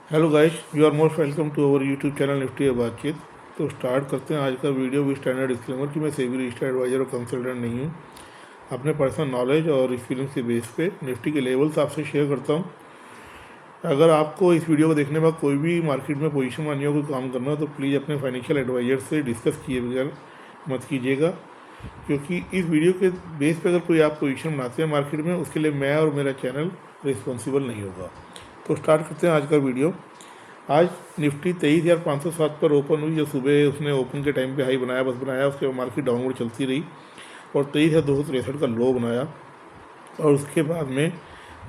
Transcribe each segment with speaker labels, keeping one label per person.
Speaker 1: Hello guys, you are most welcome to our YouTube channel Nifty Baatcheet. तो start करते हैं आज का वीडियो विद स्टैंडर्ड डिस्क्लेमर कि मैं सेबी रजिस्टर्ड एडवाइजर और कंसल्टेंट नहीं हूँ। अपने पर्सनल नॉलेज और एक्सपीरियंस के बेस पे निफ्टी के लेवल्स आपसे शेयर करता हूँ। अगर आपको इस वीडियो को देखने के बाद कोई भी मार्केट में पोजीशन बनाने को काम करना हो तो प्लीज़ अपने फाइनेंशियल एडवाइजर से डिस्कस किए बगैर मत कीजिएगा, क्योंकि इस वीडियो के बेस पे अगर कोई आप पोजीशन बनाते हैं मार्केट में, उसके लिए मैं और मेरा चैनल रिस्पॉन्सिबल नहीं होगा। तो स्टार्ट करते हैं आज का वीडियो। आज निफ्टी 23,507 पर ओपन हुई। जो सुबह उसने ओपन के टाइम पे हाई बनाया, बस बनाया, उसके बाद मार्केट डाउनवर्ड चलती रही और 23,263 का लो बनाया। और उसके बाद में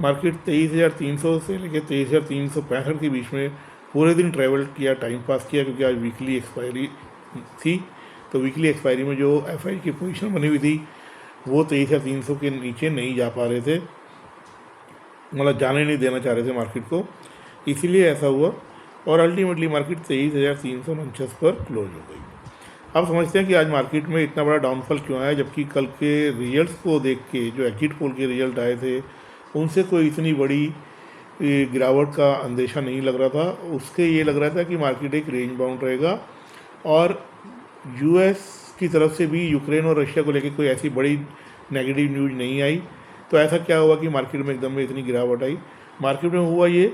Speaker 1: मार्केट 23,300 से लेकर 23,365 के बीच में पूरे दिन ट्रैवल किया, टाइम पास किया, क्योंकि आज वीकली एक्सपायरी थी। तो वीकली एक्सपायरी में जो एफआई की पोजीशन बनी हुई थी वो 23,300 के नीचे नहीं जा पा रहे थे, मतलब जाने नहीं देना चाह रहे थे मार्केट को, इसीलिए ऐसा हुआ। और अल्टीमेटली मार्केट 23,349 पर क्लोज हो गई। अब समझते हैं कि आज मार्केट में इतना बड़ा डाउनफॉल क्यों आया, जबकि कल के रिजल्ट्स को देख के जो एग्जिट पोल के रिजल्ट आए थे उनसे कोई इतनी बड़ी गिरावट का अंदेशा नहीं लग रहा था। उसके ये लग रहा था कि मार्केट एक रेंज बाउंड रहेगा और यूएस की तरफ से भी यूक्रेन और रशिया को लेकर कोई ऐसी बड़ी नेगेटिव न्यूज़ नहीं आई। तो ऐसा क्या हुआ कि मार्केट में एकदम में इतनी गिरावट आई। मार्केट में हुआ ये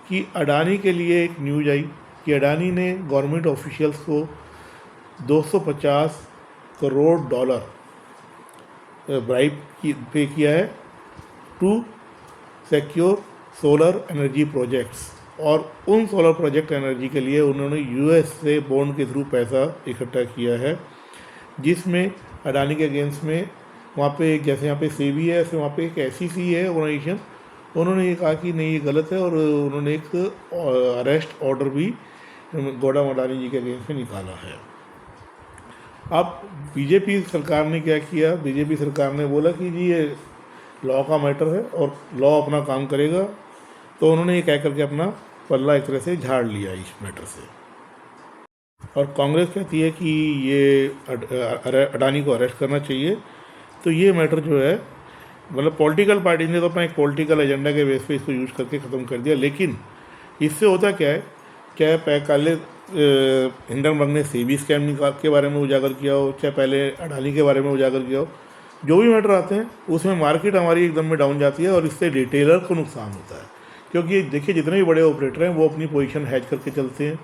Speaker 1: कि अडानी के लिए एक न्यूज आई कि अडानी ने गवर्नमेंट ऑफिशियल्स को 250 करोड़ डॉलर ब्राइब पे किया है to secure solar energy projects. और उन सोलर प्रोजेक्ट एनर्जी के लिए उन्होंने यूएस से बॉन्ड के थ्रू पैसा इकट्ठा किया है, जिसमें अडानी के अगेंस्ट में वहाँ पे जैसे यहाँ पे सेबी है, ऐसे वहाँ पे एक एसईसी है ऑर्गेनाइजेशन, उन्होंने ये कहा कि नहीं ये गलत है और उन्होंने एक अरेस्ट ऑर्डर भी गौतम अडानी जी के अगेंस्ट में निकाला है। अब बीजेपी सरकार ने क्या किया, बीजेपी सरकार ने बोला कि जी ये लॉ का मैटर है और लॉ अपना काम करेगा। तो उन्होंने ये कह करके अपना पल्ला एक तरह से झाड़ लिया इस मैटर से। और कांग्रेस कहती है कि ये अडानी को अरेस्ट करना चाहिए। तो ये मैटर जो है, मतलब पॉलिटिकल पार्टी ने तो अपना एक पॉलिटिकल एजेंडा के बेस पे इसको यूज़ करके ख़त्म कर दिया। लेकिन इससे होता क्या है, चाहे पहले हिंडनबर्ग ने सेबी स्कैम के बारे में उजागर किया हो, चाहे पहले अडानी के बारे में उजागर किया हो, जो भी मैटर आते हैं उसमें मार्केट हमारी एकदम में डाउन जाती है और इससे रिटेलर को नुकसान होता है। क्योंकि देखिए जितने भी बड़े ऑपरेटर हैं वो अपनी पोजीशन हैज करके चलते हैं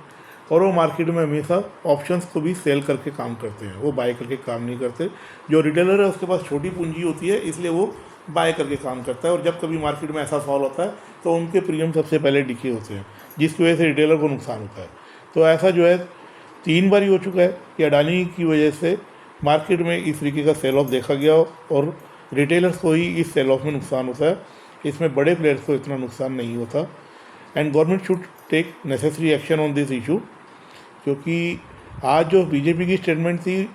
Speaker 1: और वो मार्केट में हमेशा ऑप्शंस को भी सेल करके काम करते हैं, वो बाय करके काम नहीं करते। जो रिटेलर है उसके पास छोटी पूंजी होती है, इसलिए वो बाय करके काम करता है और जब कभी मार्केट में ऐसा फॉल होता है तो उनके प्रीमियम सबसे पहले डिके होते हैं, जिसकी वजह से रिटेलर को नुकसान होता है। तो ऐसा जो है 3 बार ही हो चुका है कि अडानी की वजह से मार्केट में इस तरीके का सेल ऑफ देखा गया और रिटेलर्स को ही इस सेल ऑफ में नुकसान होता है, इसमें बड़े प्लेयर्स को इतना नुकसान नहीं होता। And government should take necessary action on this issue, क्योंकि आज जो बीजेपी की स्टेटमेंट थी,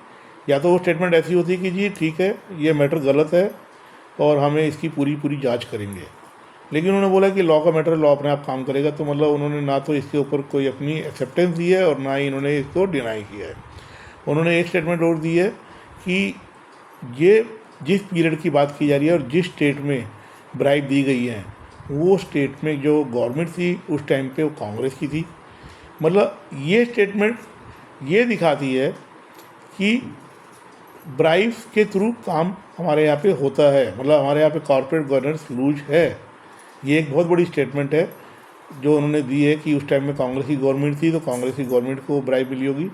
Speaker 1: या तो वो स्टेटमेंट ऐसी होती कि जी ठीक है ये मैटर गलत है और हमें इसकी पूरी जांच करेंगे, लेकिन उन्होंने बोला कि लॉ का मैटर लॉ अपने आप काम करेगा। तो मतलब उन्होंने ना तो इसके ऊपर कोई अपनी एक्सेप्टेंस दी है और ना ही इन्होंने इसको डिनाई किया है। उन्होंने एक स्टेटमेंट और दी है कि ये जिस पीरियड की बात की जा रही है और जिस स्टेट में ब्राइब दी गई है वो स्टेट में जो गवर्नमेंट थी उस टाइम पे वो कांग्रेस की थी। मतलब ये स्टेटमेंट ये दिखाती है कि ब्राइब्स के थ्रू काम हमारे यहाँ पे होता है, मतलब हमारे यहाँ पे कॉर्पोरेट गवर्नेंस लूज है। ये एक बहुत बड़ी स्टेटमेंट है जो उन्होंने दी है कि उस टाइम में कांग्रेस की गवर्नमेंट थी तो कांग्रेस की गवर्नमेंट को ब्राइब मिली होगी।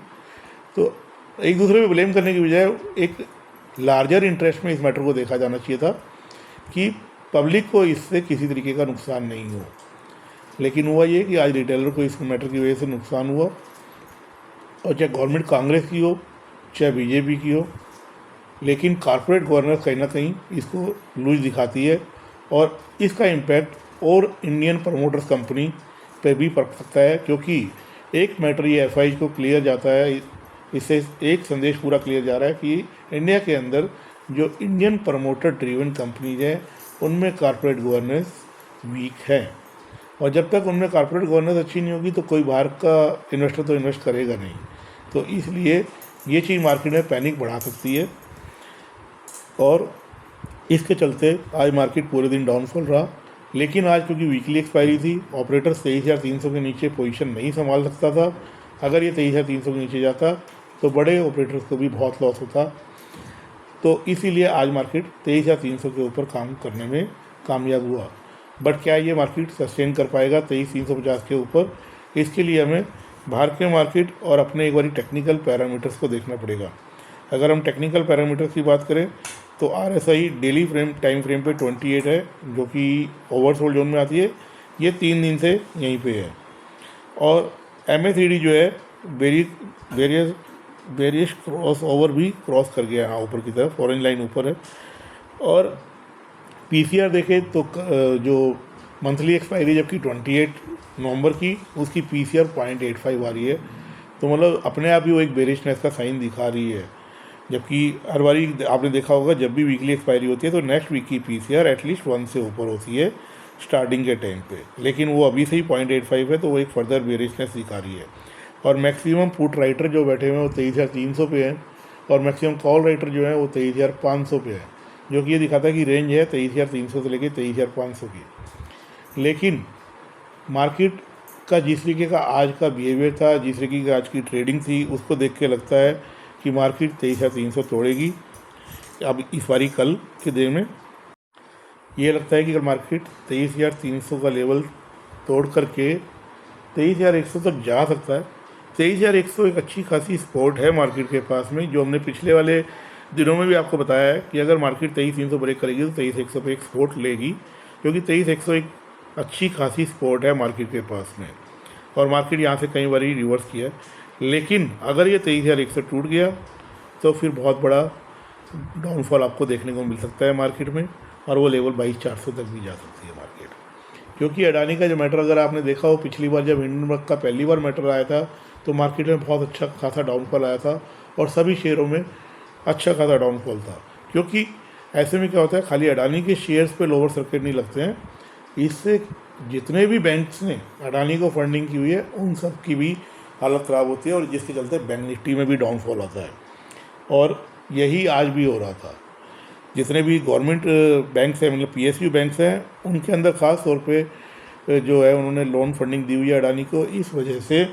Speaker 1: तो एक दूसरे पे ब्लेम करने की बजाय एक लार्जर इंटरेस्ट में इस मैटर को देखा जाना चाहिए था कि पब्लिक को इससे किसी तरीके का नुकसान नहीं हो। लेकिन हुआ ये कि आज रिटेलर को इस मैटर की वजह से नुकसान हुआ, और चाहे गवर्नमेंट कांग्रेस की हो चाहे बीजेपी की हो, लेकिन कॉर्पोरेट गवर्नेंस कहीं ना कहीं इसको लूज दिखाती है और इसका इम्पैक्ट और इंडियन प्रमोटर्स कंपनी पे भी पड़ सकता है। क्योंकि एक मैटर ये एफ को क्लियर जाता है, इससे एक संदेश पूरा क्लियर जा रहा है कि इंडिया के अंदर जो इंडियन प्रमोटर ड्रिवन कंपनीज हैं उनमें कॉर्पोरेट गवर्नेंस वीक है, और जब तक उनमें कॉर्पोरेट गवर्नेंस अच्छी नहीं होगी तो कोई बाहर का इन्वेस्टर तो इन्वेस्ट करेगा नहीं। तो इसलिए ये चीज़ मार्केट में पैनिक बढ़ा सकती है और इसके चलते आज मार्केट पूरे दिन डाउनफॉल रहा। लेकिन आज क्योंकि वीकली एक्सपायरी थी, ऑपरेटर 23,300 के नीचे पोजीशन नहीं संभाल सकता था। अगर ये 23,300 के नीचे जाता तो बड़े ऑपरेटर्स को भी बहुत लॉस होता। तो इसीलिए आज मार्केट 23,300 के ऊपर काम करने में कामयाब हुआ। बट क्या ये मार्केट सस्टेन कर पाएगा 23,350 के ऊपर? इसके लिए हमें बाहर के मार्केट और अपने एक बारी टेक्निकल पैरामीटर्स को देखना पड़ेगा। अगर हम टेक्निकल पैरामीटर्स की बात करें तो RSI डेली टाइम फ्रेम पे 28 है, जो कि ओवरसोल्ड जोन में आती है। ये 3 दिन से यहीं पे है। और MACD जो है वेरियस क्रॉस ओवर भी क्रॉस कर गया है ऊपर की तरफ, ऑरेंज लाइन ऊपर है। और PCR देखें तो जो मंथली एक्सपायरी जबकि 28 नवंबर की, उसकी PCR 0.85 आ रही है। तो मतलब अपने आप ही वो एक बेरिशनेस का साइन दिखा रही है। जबकि हर बारी आपने देखा होगा जब भी वीकली एक्सपायरी होती है तो नेक्स्ट वीक की PCR एटलीस्ट 1 से ऊपर होती है स्टार्टिंग के टाइम पे, लेकिन वो अभी से ही 0.85 है, तो वो एक फर्दर बेरिशनेस दिखा रही है। और मैक्सिमम पुट राइटर जो बैठे हुए हैं वो 23,300 पे हैं, और मैक्सिमम कॉल राइटर जो है वो 23,500 पे है, जो कि ये दिखाता है कि रेंज है 23,300 से लेकर 23,500 की। लेकिन मार्केट का जिस तरीके का आज का बिहेवियर था, जिस तरीके की आज की ट्रेडिंग थी, उसको देख के लगता है कि मार्केट 23,300 तोड़ेगी। अब इस बारी कल के दिन में ये लगता है कि अगर मार्केट 23,300 का लेवल तोड़ करके 23,100 तक जा सकता है। 23,100 एक अच्छी खासी सपोर्ट है मार्केट के पास में, जो हमने पिछले वाले दिनों में भी आपको बताया है कि अगर मार्केट 23,300 ब्रेक करेगी तो 23,100 पे एक सपोर्ट लेगी, क्योंकि 23,100 एक अच्छी खासी सपोर्ट है मार्केट के पास में। और मार्केट यहाँ से कई बार रिवर्स किया है। लेकिन अगर ये 23,100 टूट गया तो फिर बहुत बड़ा डाउनफॉल आपको देखने को मिल सकता है मार्केट में, और वो लेवल 22,400 तक भी जा सकती है मार्केट। क्योंकि अडानी का जो मैटर अगर आपने देखा हो, पिछली बार जब हिंडनबर्ग का पहली बार मैटर आया था तो मार्केट में बहुत अच्छा खासा डाउनफॉल आया था, और सभी शेयरों में अच्छा खासा डाउनफॉल था। क्योंकि ऐसे में क्या होता है, खाली अडानी के शेयर्स पे लोअर सर्किट नहीं लगते हैं, इससे जितने भी बैंक्स ने अडानी को फंडिंग की हुई है उन सब की भी हालत ख़राब होती है, और जिसके चलते बैंक निफ्टी में भी डाउनफॉल आता है। और यही आज भी हो रहा था। जितने भी गवर्नमेंट बैंक्स हैं, मतलब PSU बैंक्स हैं, उनके अंदर ख़ास तौर पे जो है उन्होंने लोन फंडिंग दी हुई है अडानी को, इस वजह से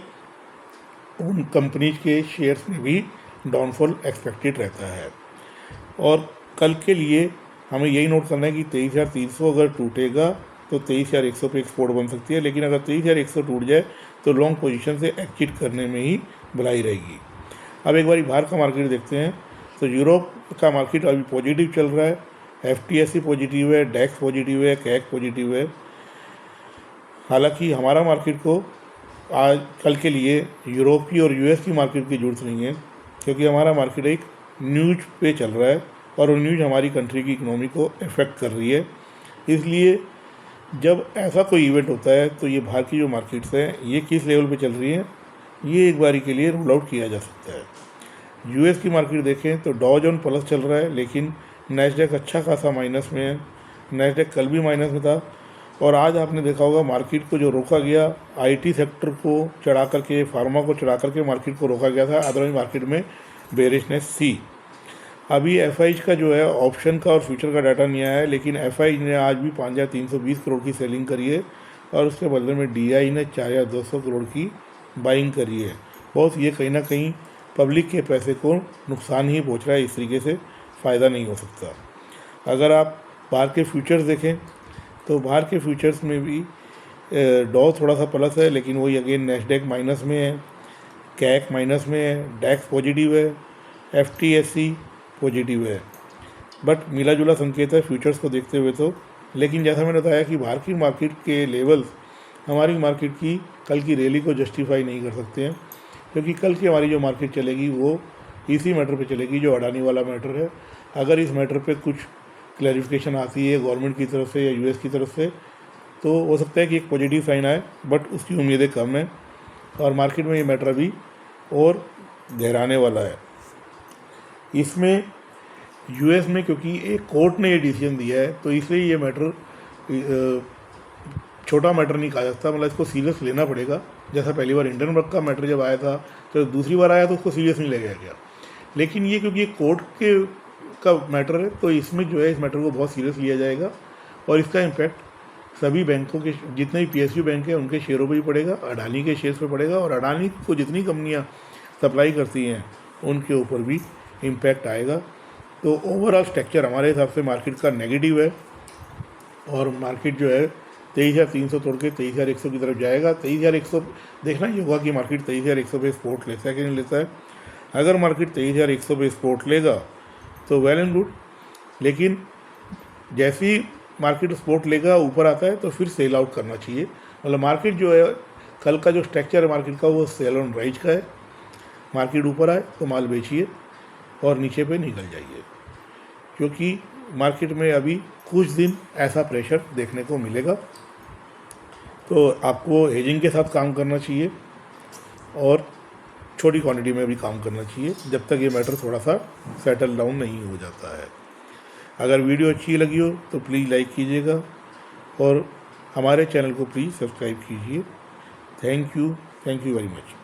Speaker 1: उन कंपनीज के शेयर्स में भी डाउनफॉल एक्सपेक्टेड रहता है। और कल के लिए हमें यही नोट करना है कि 23,300 अगर टूटेगा तो 23,100 पे एक्सपोर्ट बन सकती है, लेकिन अगर 23,100 टूट जाए तो लॉन्ग पोजीशन से एग्जिट करने में ही भलाई रहेगी। अब एक बार बाहर का मार्केट देखते हैं तो यूरोप का मार्केट अभी पॉजिटिव चल रहा है। FTSE पॉजिटिव है, DAX पॉजिटिव है, CAC पॉजिटिव है। हालांकि हमारा मार्केट को आज कल के लिए यूरोप की और US की मार्केट की जरूरत नहीं है, क्योंकि हमारा मार्केट एक न्यूज पे चल रहा है, और वो न्यूज हमारी कंट्री की इकोनॉमी को अफेक्ट कर रही है। इसलिए जब ऐसा कोई इवेंट होता है तो ये बाहर की जो मार्केट्स हैं ये किस लेवल पे चल रही हैं, ये एक बारी के लिए रूल आउट किया जा सकता है। US की मार्केट देखें तो डॉ जोन प्लस चल रहा है, लेकिन नैस्डैक अच्छा खासा माइनस में है। नैस्डैक कल भी माइनस में था, और आज आपने देखा होगा मार्केट को जो रोका गया, IT सेक्टर को चढ़ा करके, फार्मा को चढ़ा करके मार्केट को रोका गया था। अदरवाइज मार्केट में बेरिशनेस थी। अभी FIs का जो है ऑप्शन का और फ्यूचर का डाटा नहीं आया है, लेकिन FIs ने आज भी 5,320 करोड़ की सेलिंग करी है, और उसके बदले में DI ने 4,200 करोड़ की बाइंग करी है। बहुत ये कहीं ना कहीं पब्लिक के पैसे को नुकसान ही पहुंच रहा है, इस तरीके से फ़ायदा नहीं हो सकता। अगर आप बाहर के फ्यूचर्स देखें तो बाहर के फ्यूचर्स में भी डॉ थोड़ा सा प्लस है, लेकिन वही अगेन नैस्डैक माइनस में है, CAC माइनस में है, DAX पॉजिटिव है, FTSE पॉजिटिव है। बट मिला जुला संकेत है फ्यूचर्स को देखते हुए तो। लेकिन जैसा मैंने बताया कि बाहर की मार्केट के लेवल्स हमारी मार्केट की कल की रैली को जस्टिफाई नहीं कर सकते हैं, क्योंकि कल की हमारी जो मार्केट चलेगी वो इसी मैटर पे चलेगी जो अडानी वाला मैटर है। अगर इस मैटर पे कुछ क्लैरिफिकेशन आती है गवर्नमेंट की तरफ से या US की तरफ से, तो हो सकता है कि एक पॉजिटिव साइन आए, बट उसकी उम्मीदें कम हैं, और मार्केट में ये मैटर अभी और गहराने वाला है। इसमें US में क्योंकि एक कोर्ट ने ये डिसीजन दिया है, तो इसलिए ये मैटर छोटा मैटर नहीं कहा जाता, मतलब इसको सीरियस लेना पड़ेगा। जैसा पहली बार हिंडनबर्ग का मैटर जब आया था तो दूसरी बार आया तो उसको सीरियस नहीं लिया गया। लेकिन ये क्योंकि कोर्ट का मैटर है, तो इसमें जो है इस मैटर को बहुत सीरियस लिया जाएगा, और इसका इम्पैक्ट सभी बैंकों के जितने भी PSU बैंक हैं उनके शेयरों पर ही पड़ेगा, अडानी के शेयर्स पर पड़ेगा, और अडानी को जितनी कंपनियां सप्लाई करती हैं उनके ऊपर भी इम्पैक्ट आएगा। तो ओवरऑल स्ट्रक्चर हमारे हिसाब से मार्केट का नेगेटिव है, और मार्केट जो है 23,300 तोड़ के 23,100 की तरफ जाएगा। 23,100 देखना ही होगा कि मार्केट 23,100 पे सपोर्ट लेता है कि नहीं लेता है। अगर मार्केट 23,100 पे सपोर्ट लेगा तो वेल एंड गुड, लेकिन जैसे ही मार्केट सपोर्ट लेगा ऊपर आता है तो फिर सेल आउट करना चाहिए। मतलब मार्केट जो है कल का जो स्ट्रक्चर है मार्केट का वो सेल ऑन राइज का है। मार्केट ऊपर आए तो माल बेचिए और नीचे पे निकल जाइए, क्योंकि मार्केट में अभी कुछ दिन ऐसा प्रेशर देखने को मिलेगा। तो आपको हेजिंग के साथ काम करना चाहिए और छोटी क्वांटिटी में भी काम करना चाहिए जब तक ये मैटर थोड़ा सा सेटल डाउन नहीं हो जाता है। अगर वीडियो अच्छी लगी हो तो प्लीज़ लाइक कीजिएगा और हमारे चैनल को प्लीज़ सब्सक्राइब कीजिए। Thank you very much.